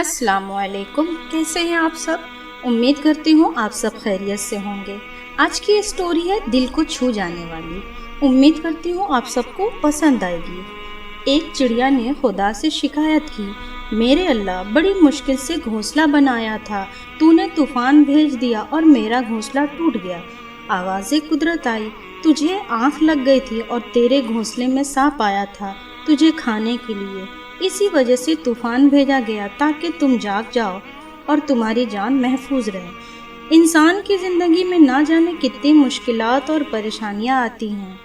السلام علیکم، کیسے ہیں آپ سب؟ امید کرتی ہوں آپ سب خیریت سے ہوں گے۔ آج کی اسٹوری ہے دل کو چھو جانے والی۔ امید کرتی ہوں آپ سب کو پسند آئے گی۔ ایک چڑیا نے خدا سے شکایت کی، میرے اللہ، بڑی مشکل سے گھونسلہ بنایا تھا، تو نے طوفان بھیج دیا اور میرا گھونسلہ ٹوٹ گیا۔ آواز قدرت آئی، تجھے آنکھ لگ گئی تھی اور تیرے گھونسلے میں سانپ آیا تھا تجھے کھانے کے لیے، اسی وجہ سے طوفان بھیجا گیا تاکہ تم جاگ جاؤ اور تمہاری جان محفوظ رہے۔ انسان کی زندگی میں نہ جانے کتنی مشکلات اور پریشانیاں آتی ہیں،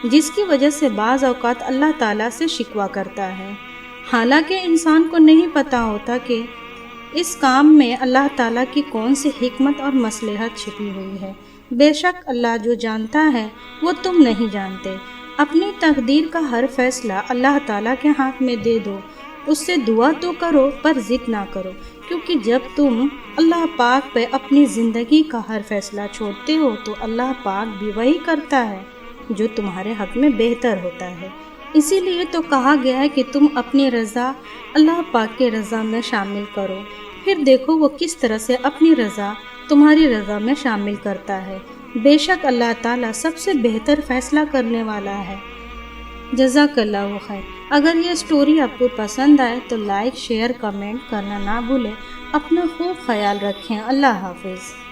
جس کی وجہ سے بعض اوقات اللہ تعالیٰ سے شکوہ کرتا ہے، حالانکہ انسان کو نہیں پتہ ہوتا کہ اس کام میں اللہ تعالیٰ کی کون سی حکمت اور مصلحت چھپی ہوئی ہے۔ بے شک اللہ جو جانتا ہے وہ تم نہیں جانتے۔ اپنی تقدیر کا ہر فیصلہ اللہ تعالیٰ کے ہاتھ میں دے دو، اس سے دعا تو کرو پر ضد نہ کرو، کیونکہ جب تم اللہ پاک پہ اپنی زندگی کا ہر فیصلہ چھوڑتے ہو تو اللہ پاک بھی وہی کرتا ہے جو تمہارے حق میں بہتر ہوتا ہے۔ اسی لیے تو کہا گیا ہے کہ تم اپنی رضا اللہ پاک کی رضا میں شامل کرو، پھر دیکھو وہ کس طرح سے اپنی رضا تمہاری رضا میں شامل کرتا ہے۔ بے شک اللہ تعالیٰ سب سے بہتر فیصلہ کرنے والا ہے۔ جزاک اللہ خیر۔ اگر یہ اسٹوری آپ کو پسند آئے تو لائک، شیئر، کمنٹ کرنا نہ بھولیں۔ اپنا خوب خیال رکھیں۔ اللہ حافظ۔